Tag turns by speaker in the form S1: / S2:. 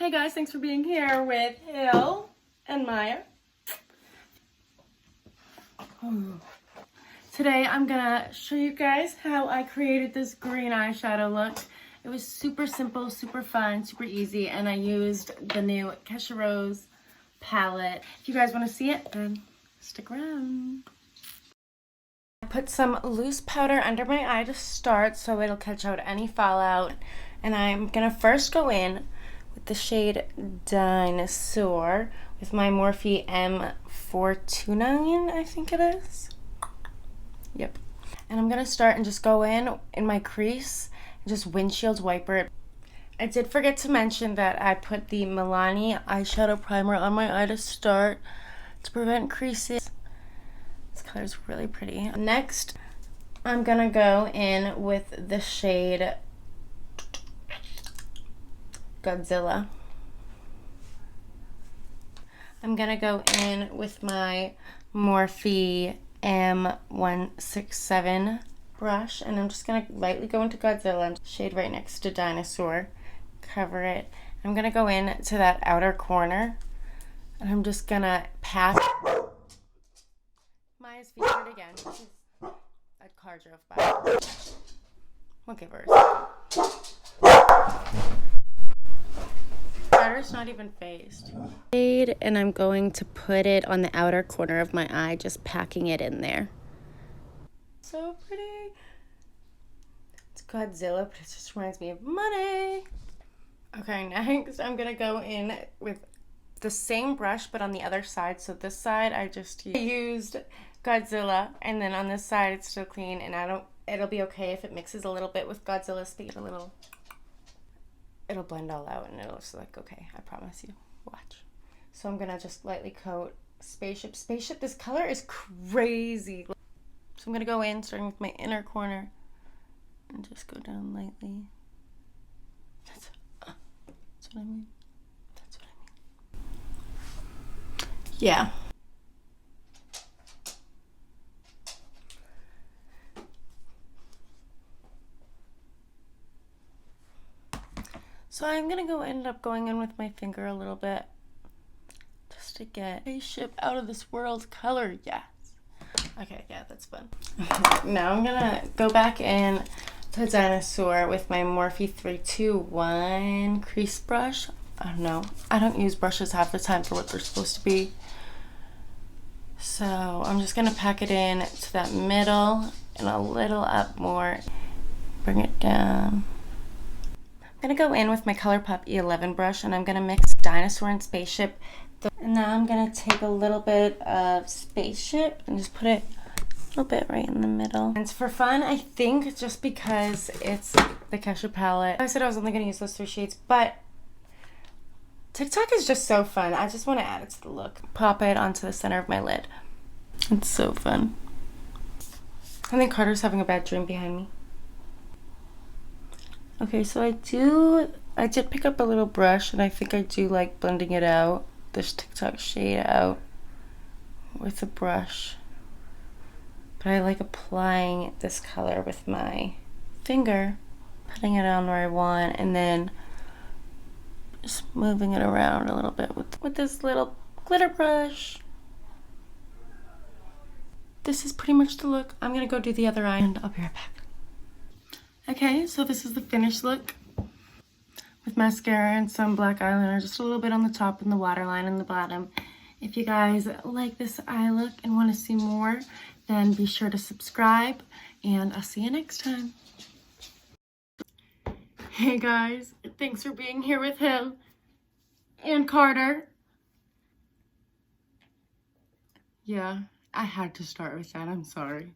S1: Hey guys, thanks for being here with Hill and Maya. Today I'm gonna show you guys how I created this green eyeshadow look. It was super simple, super fun, super easy, and I used the new Kesha Rose palette. If you guys want to see it, then stick around. I put some loose powder under my eye to start so it'll catch out any fallout. And I'm gonna first go in with the shade Dinosaur with my Morphe M429, I think it is. Yep. And I'm gonna start and just go in my crease and just windshield wiper it. I did forget to mention that I put the Milano eyeshadow primer on my eye to start to prevent creases. This color is really pretty. Next, I'm gonna go in with the shade Godzilla. I'm gonna go in with my Morphe M167 brush, and I'm just gonna lightly go into Godzilla, shade right next to Dinosaur, cover it. I'm gonna go in to that outer corner, and I'm just gonna pat. Maya's featured again. A car drove by. We'll give her a second. It's not even phased. And I'm going to put it on the outer corner of my eye, just packing it in there. So pretty. It's Godzilla, but it just reminds me of money. Okay, next I'm gonna go in with the same brush, but on the other side. So this side I just used Godzilla, and then on this side it's still clean, and it'll be okay if it mixes a little bit with Godzilla's speed a little. It'll blend all out and it'll just like, okay, I promise you. Watch. So I'm gonna just lightly coat Spaceship. Spaceship, this color is crazy. So I'm gonna go in, starting with my inner corner, and just go down lightly. That's what I mean. That's what I mean. Yeah. So I'm gonna end up going in with my finger a little bit just to get Spaceship out of this world color. Yes. Okay, yeah, that's fun. Now I'm gonna go back in to Dinosaur with my Morphe 321 crease brush. I don't know. I don't use brushes half the time for what they're supposed to be. So I'm just gonna pack it in to that middle and a little up more. Bring it down. I'm gonna go in with my ColourPop E11 brush, and I'm gonna mix Dinosaur and Spaceship. And now I'm gonna take a little bit of Spaceship and just put it a little bit right in the middle. And it's for fun, I think, just because it's the Kesha palette. I said I was only gonna use those 3 shades, but TikTok is just so fun. I just want to add it to the look. Pop it onto the center of my lid. It's so fun. I think Carter's having a bad dream behind me. Okay, so I did pick up a little brush, and I think I do like blending it out, this TikTok shade out with a brush. But I like applying this color with my finger, putting it on where I want, and then just moving it around a little bit with this little glitter brush. This is pretty much the look. I'm gonna go do the other eye, and I'll be right back. Okay, so this is the finished look with mascara and some black eyeliner, just a little bit on the top and the waterline in the bottom. If you guys like this eye look and want to see more, then be sure to subscribe, and I'll see you next time. Hey guys, thanks for being here with him and Carter. Yeah, I had to start with that, I'm sorry.